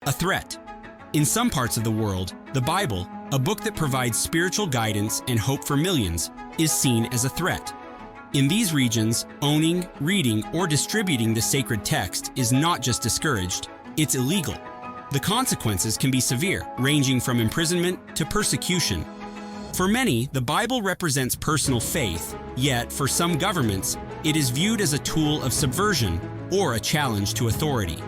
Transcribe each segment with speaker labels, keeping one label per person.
Speaker 1: a threat. In some parts of the world, the Bible, a book that provides spiritual guidance and hope for millions, is seen as a threat. In these regions, owning, reading, or distributing the sacred text is not just discouraged, it's illegal. The consequences can be severe, ranging from imprisonment to persecution. For many, the Bible represents personal faith, yet for some governments, it is viewed as a tool of subversion or a challenge to authority.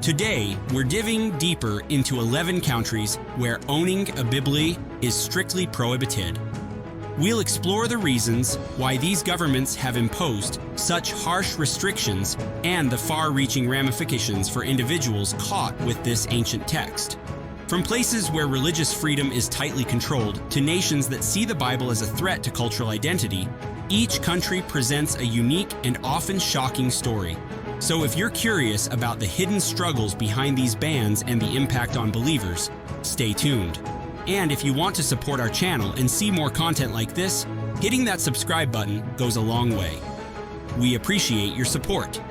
Speaker 1: Today, we're diving deeper into 11 countries where owning a Bible is strictly prohibited. We'll explore the reasons why these governments have imposed such harsh restrictions and the far-reaching ramifications for individuals caught with this ancient text. From places where religious freedom is tightly controlled to nations that see the Bible as a threat to cultural identity, each country presents a unique and often shocking story. So if you're curious about the hidden struggles behind these bans and the impact on believers, stay tuned. And if you want to support our channel and see more content like this, hitting that subscribe button goes a long way. We appreciate your support.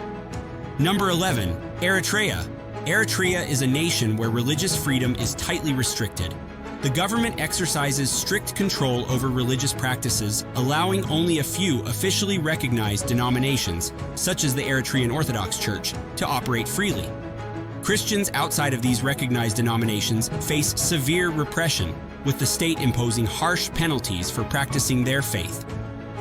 Speaker 1: Number 11, Eritrea. Eritrea is a nation where religious freedom is tightly restricted. The government exercises strict control over religious practices, allowing only a few officially recognized denominations, such as the Eritrean Orthodox Church, to operate freely. Christians outside of these recognized denominations face severe repression, with the state imposing harsh penalties for practicing their faith.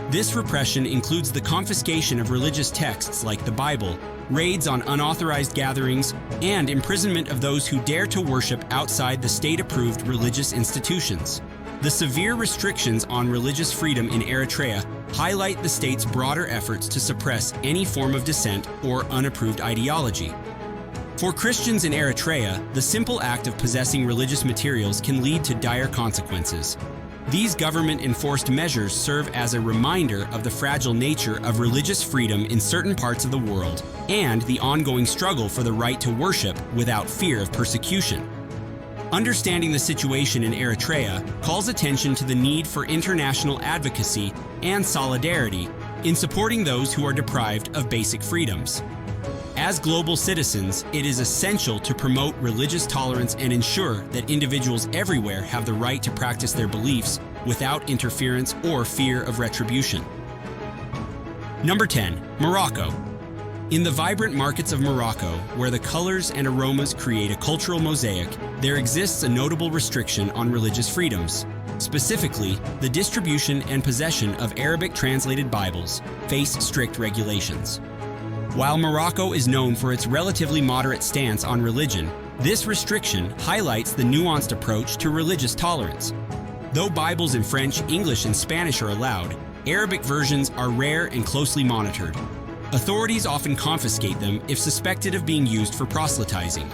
Speaker 1: This repression includes the confiscation of religious texts like the Bible, raids on unauthorized gatherings, and imprisonment of those who dare to worship outside the state-approved religious institutions. The severe restrictions on religious freedom in Eritrea highlight the state's broader efforts to suppress any form of dissent or unapproved ideology. For Christians in Eritrea, the simple act of possessing religious materials can lead to dire consequences. These government-enforced measures serve as a reminder of the fragile nature of religious freedom in certain parts of the world and the ongoing struggle for the right to worship without fear of persecution. Understanding the situation in Eritrea calls attention to the need for international advocacy and solidarity in supporting those who are deprived of basic freedoms. As global citizens, it is essential to promote religious tolerance and ensure that individuals everywhere have the right to practice their beliefs without interference or fear of retribution. Number 10, Morocco. In the vibrant markets of Morocco, where the colors and aromas create a cultural mosaic, there exists a notable restriction on religious freedoms. Specifically, the distribution and possession of Arabic-translated Bibles face strict regulations. While Morocco is known for its relatively moderate stance on religion, this restriction highlights the nuanced approach to religious tolerance. Though Bibles in French, English, and Spanish are allowed, Arabic versions are rare and closely monitored. Authorities often confiscate them if suspected of being used for proselytizing.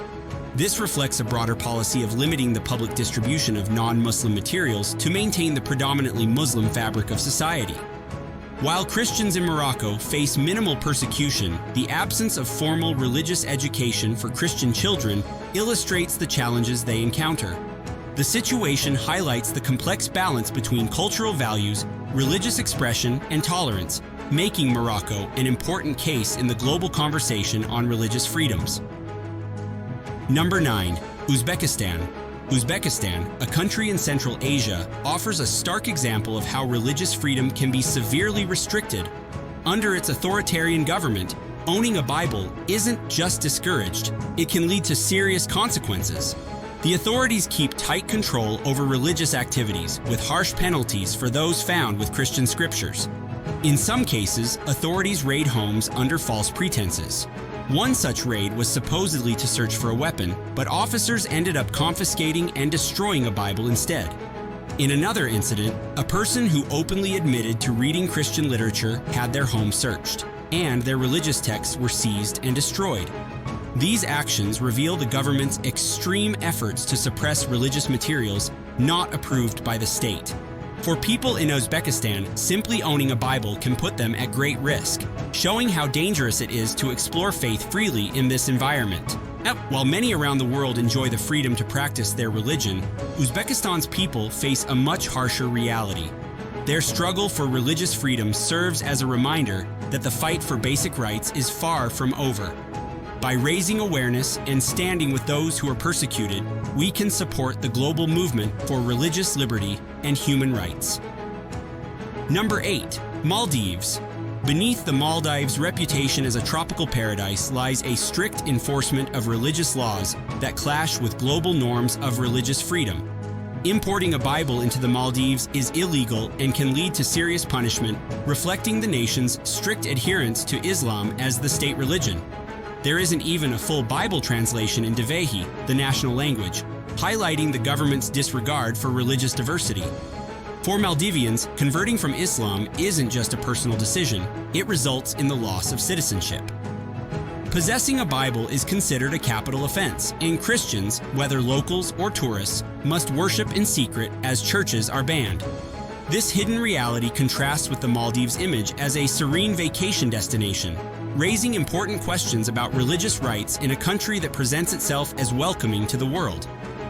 Speaker 1: This reflects a broader policy of limiting the public distribution of non-Muslim materials to maintain the predominantly Muslim fabric of society. While Christians in Morocco face minimal persecution, the absence of formal religious education for Christian children illustrates the challenges they encounter. The situation highlights the complex balance between cultural values, religious expression, and tolerance, making Morocco an important case in the global conversation on religious freedoms. Number 9, Uzbekistan. Uzbekistan, a country in Central Asia, offers a stark example of how religious freedom can be severely restricted. Under its authoritarian government, owning a Bible isn't just discouraged, it can lead to serious consequences. The authorities keep tight control over religious activities, with harsh penalties for those found with Christian scriptures. In some cases, authorities raid homes under false pretenses. One such raid was supposedly to search for a weapon, but officers ended up confiscating and destroying a Bible instead. In another incident, a person who openly admitted to reading Christian literature had their home searched, and their religious texts were seized and destroyed. These actions reveal the government's extreme efforts to suppress religious materials not approved by the state. For people in Uzbekistan, simply owning a Bible can put them at great risk, showing how dangerous it is to explore faith freely in this environment. While many around the world enjoy the freedom to practice their religion, Uzbekistan's people face a much harsher reality. Their struggle for religious freedom serves as a reminder that the fight for basic rights is far from over. By raising awareness and standing with those who are persecuted, we can support the global movement for religious liberty and human rights. Number 8. Maldives. Beneath the Maldives' reputation as a tropical paradise lies a strict enforcement of religious laws that clash with global norms of religious freedom. Importing a Bible into the Maldives is illegal and can lead to serious punishment, reflecting the nation's strict adherence to Islam as the state religion. There isn't even a full Bible translation in Dhivehi, the national language, highlighting the government's disregard for religious diversity. For Maldivians, converting from Islam isn't just a personal decision, it results in the loss of citizenship. Possessing a Bible is considered a capital offense, and Christians, whether locals or tourists, must worship in secret as churches are banned. This hidden reality contrasts with the Maldives' image as a serene vacation destination, raising important questions about religious rights in a country that presents itself as welcoming to the world.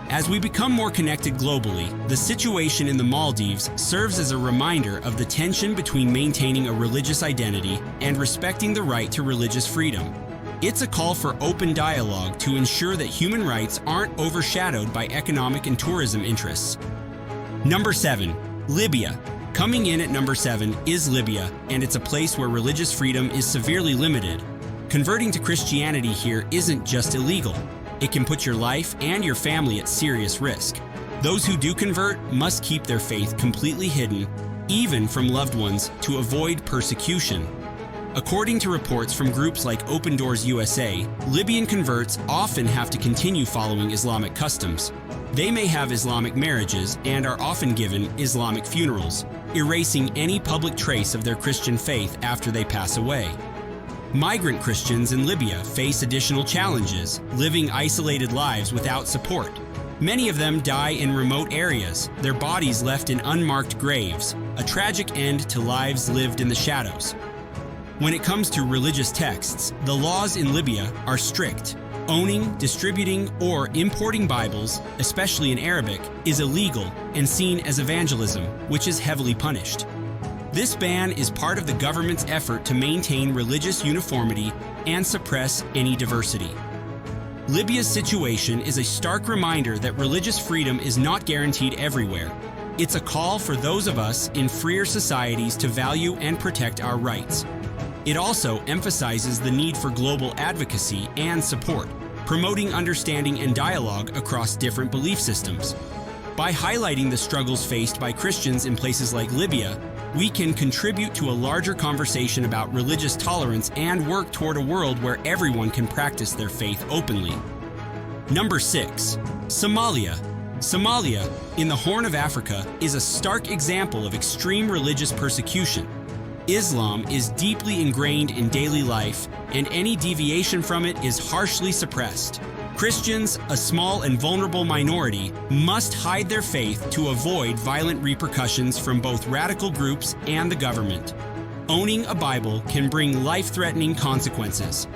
Speaker 1: As we become more connected globally, the situation in the Maldives serves as a reminder of the tension between maintaining a religious identity and respecting the right to religious freedom. It's a call for open dialogue to ensure that human rights aren't overshadowed by economic and tourism interests. Number 7. Libya. Coming in at number 7 is Libya, and it's a place where religious freedom is severely limited. Converting to Christianity here isn't just illegal. It can put your life and your family at serious risk. Those who do convert must keep their faith completely hidden, even from loved ones, to avoid persecution. According to reports from groups like Open Doors USA, Libyan converts often have to continue following Islamic customs. They may have Islamic marriages and are often given Islamic funerals, erasing any public trace of their Christian faith after they pass away. Migrant Christians in Libya face additional challenges, living isolated lives without support. Many of them die in remote areas, their bodies left in unmarked graves, a tragic end to lives lived in the shadows. When it comes to religious texts, the laws in Libya are strict. Owning, distributing, or importing Bibles, especially in Arabic, is illegal and seen as evangelism, which is heavily punished. This ban is part of the government's effort to maintain religious uniformity and suppress any diversity. Libya's situation is a stark reminder that religious freedom is not guaranteed everywhere. It's a call for those of us in freer societies to value and protect our rights. It also emphasizes the need for global advocacy and support, promoting understanding and dialogue across different belief systems. By highlighting the struggles faced by Christians in places like Libya, we can contribute to a larger conversation about religious tolerance and work toward a world where everyone can practice their faith openly. Number 6. Somalia. Somalia, in the Horn of Africa, is a stark example of extreme religious persecution. Islam is deeply ingrained in daily life, and any deviation from it is harshly suppressed. Christians, a small and vulnerable minority, must hide their faith to avoid violent repercussions from both radical groups and the government. Owning a Bible can bring life-threatening consequences.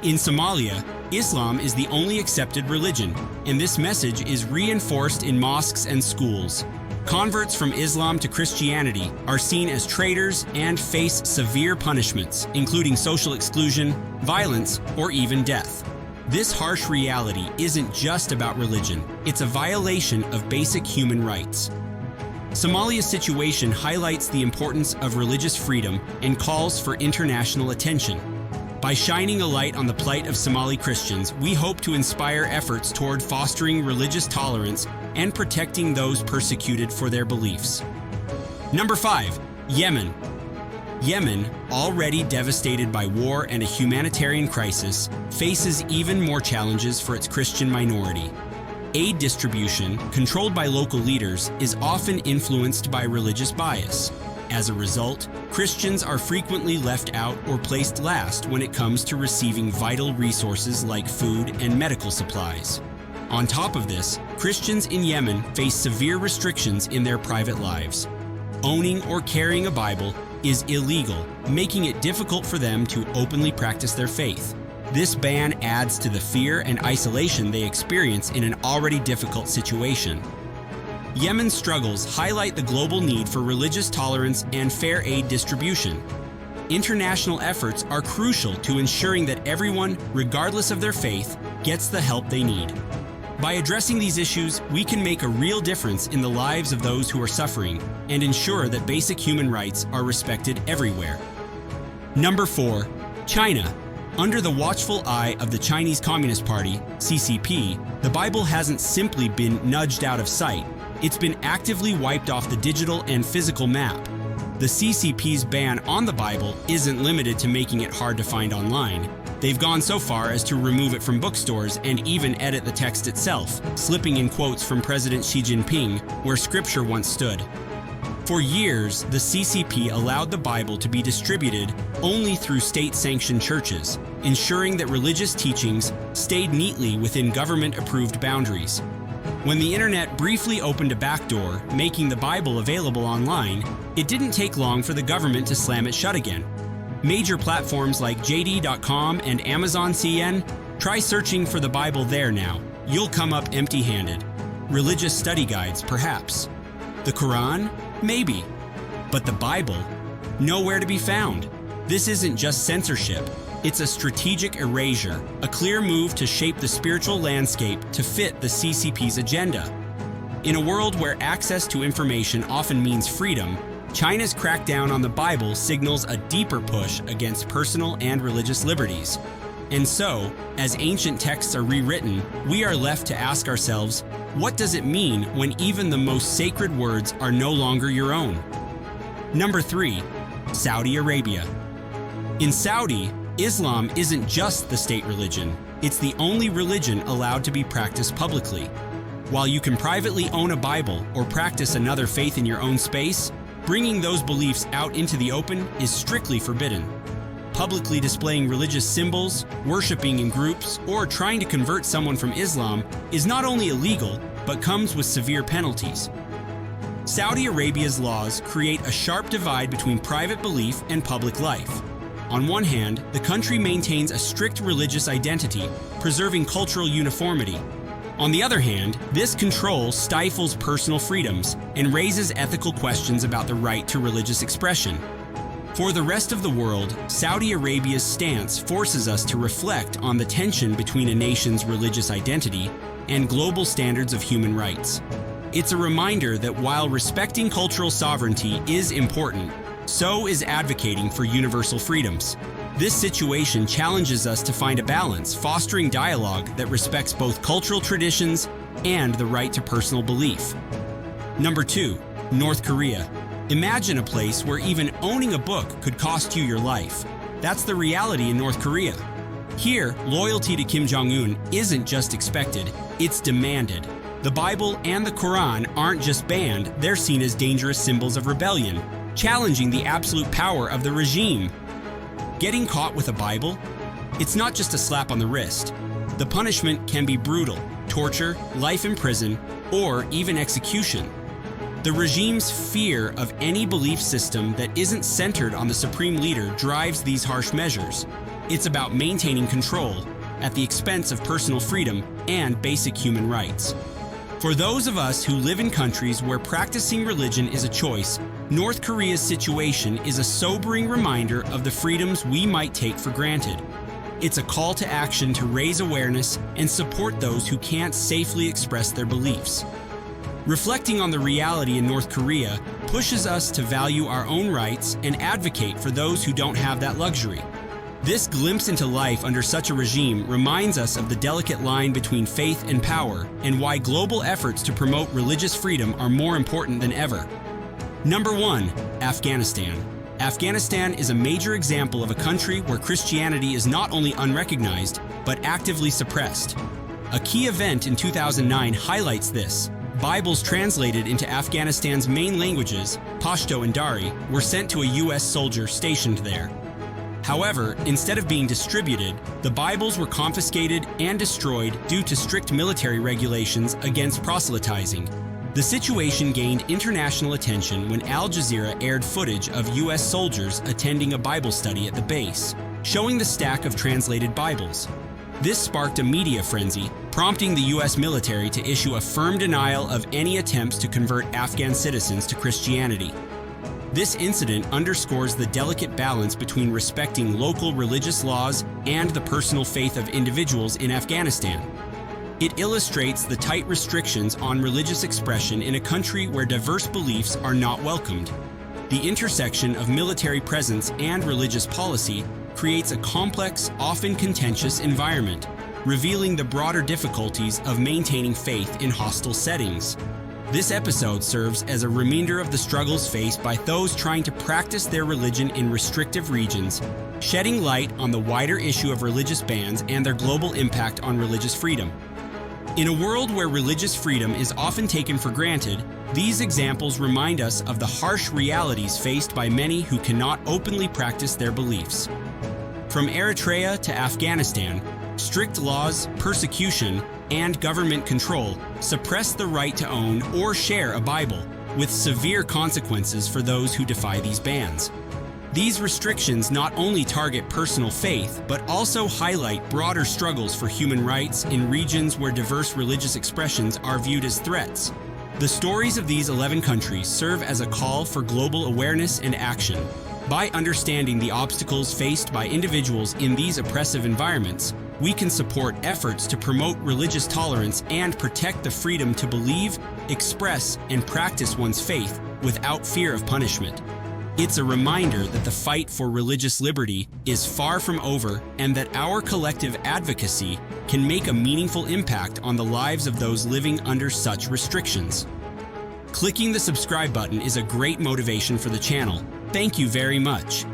Speaker 1: In Somalia, Islam is the only accepted religion, and this message is reinforced in mosques and schools. Converts from Islam to Christianity are seen as traitors and face severe punishments, including social exclusion, violence, or even death. This harsh reality isn't just about religion, it's a violation of basic human rights. Somalia's situation highlights the importance of religious freedom and calls for international attention. By shining a light on the plight of Somali Christians, we hope to inspire efforts toward fostering religious tolerance and protecting those persecuted for their beliefs. Number 5. Yemen. Yemen, already devastated by war and a humanitarian crisis, faces even more challenges for its Christian minority. Aid distribution, controlled by local leaders, is often influenced by religious bias. As a result, Christians are frequently left out or placed last when it comes to receiving vital resources like food and medical supplies. On top of this, Christians in Yemen face severe restrictions in their private lives. Owning or carrying a Bible is illegal, making it difficult for them to openly practice their faith. This ban adds to the fear and isolation they experience in an already difficult situation. Yemen's struggles highlight the global need for religious tolerance and fair aid distribution. international efforts are crucial to ensuring that everyone, regardless of their faith, gets the help they need. By addressing these issues, we can make a real difference in the lives of those who are suffering and ensure that basic human rights are respected everywhere. Number 4. China. Under the watchful eye of the Chinese Communist Party, CCP, the Bible hasn't simply been nudged out of sight. It's been actively wiped off the digital and physical map. The CCP's ban on the Bible isn't limited to making it hard to find online. They've gone so far as to remove it from bookstores and even edit the text itself, slipping in quotes from President Xi Jinping where scripture once stood. For years, the CCP allowed the Bible to be distributed only through state-sanctioned churches, ensuring that religious teachings stayed neatly within government-approved boundaries. When the internet briefly opened a backdoor, making the Bible available online, it didn't take long for the government to slam it shut again. Major platforms like JD.com and Amazon CN, try searching for the Bible there now. You'll come up empty-handed. Religious study guides, perhaps. The Quran? Maybe. But the Bible? Nowhere to be found. This isn't just censorship. It's a strategic erasure, a clear move to shape the spiritual landscape to fit the CCP's agenda. In a world where access to information often means freedom, China's crackdown on the Bible signals a deeper push against personal and religious liberties. And so, as ancient texts are rewritten, we are left to ask ourselves, what does it mean when even the most sacred words are no longer your own? Number 3. Saudi Arabia. In Saudi, Islam isn't just the state religion, it's the only religion allowed to be practiced publicly. While you can privately own a Bible or practice another faith in your own space, bringing those beliefs out into the open is strictly forbidden. Publicly displaying religious symbols, worshiping in groups, or trying to convert someone from Islam is not only illegal, but comes with severe penalties. Saudi Arabia's laws create a sharp divide between private belief and public life. On one hand, the country maintains a strict religious identity, preserving cultural uniformity. On the other hand, this control stifles personal freedoms and raises ethical questions about the right to religious expression. For the rest of the world, Saudi Arabia's stance forces us to reflect on the tension between a nation's religious identity and global standards of human rights. It's a reminder that while respecting cultural sovereignty is important, so is advocating for universal freedoms. This situation challenges us to find a balance, fostering dialogue that respects both cultural traditions and the right to personal belief. Number 2, North Korea. Imagine a place where even owning a book could cost you your life. That's the reality in North Korea. Here, loyalty to Kim Jong-un isn't just expected, it's demanded. The Bible and the Quran aren't just banned, they're seen as dangerous symbols of rebellion, challenging the absolute power of the regime. Getting caught with a Bible? It's not just a slap on the wrist. The punishment can be brutal: torture, life in prison, or even execution. The regime's fear of any belief system that isn't centered on the supreme leader drives these harsh measures. It's about maintaining control at the expense of personal freedom and basic human rights. For those of us who live in countries where practicing religion is a choice, North Korea's situation is a sobering reminder of the freedoms we might take for granted. It's a call to action to raise awareness and support those who can't safely express their beliefs. Reflecting on the reality in North Korea pushes us to value our own rights and advocate for those who don't have that luxury. This glimpse into life under such a regime reminds us of the delicate line between faith and power, and why global efforts to promote religious freedom are more important than ever. Number 1, Afghanistan. Afghanistan is a major example of a country where Christianity is not only unrecognized, but actively suppressed. A key event in 2009 highlights this. Bibles translated into Afghanistan's main languages, Pashto and Dari, were sent to a U.S. soldier stationed there. However, instead of being distributed, the Bibles were confiscated and destroyed due to strict military regulations against proselytizing. The situation gained international attention when Al Jazeera aired footage of U.S. soldiers attending a Bible study at the base, showing the stack of translated Bibles. This sparked a media frenzy, prompting the U.S. military to issue a firm denial of any attempts to convert Afghan citizens to Christianity. This incident underscores the delicate balance between respecting local religious laws and the personal faith of individuals in Afghanistan. It illustrates the tight restrictions on religious expression in a country where diverse beliefs are not welcomed. The intersection of military presence and religious policy creates a complex, often contentious environment, revealing the broader difficulties of maintaining faith in hostile settings. This episode serves as a reminder of the struggles faced by those trying to practice their religion in restrictive regions, shedding light on the wider issue of religious bans and their global impact on religious freedom. In a world where religious freedom is often taken for granted, these examples remind us of the harsh realities faced by many who cannot openly practice their beliefs. From Eritrea to Afghanistan, strict laws, persecution, and government control suppress the right to own or share a Bible, with severe consequences for those who defy these bans. These restrictions not only target personal faith, but also highlight broader struggles for human rights in regions where diverse religious expressions are viewed as threats. The stories of these 11 countries serve as a call for global awareness and action. By understanding the obstacles faced by individuals in these oppressive environments, we can support efforts to promote religious tolerance and protect the freedom to believe, express, and practice one's faith without fear of punishment. It's a reminder that the fight for religious liberty is far from over and that our collective advocacy can make a meaningful impact on the lives of those living under such restrictions. Clicking the subscribe button is a great motivation for the channel. Thank you very much.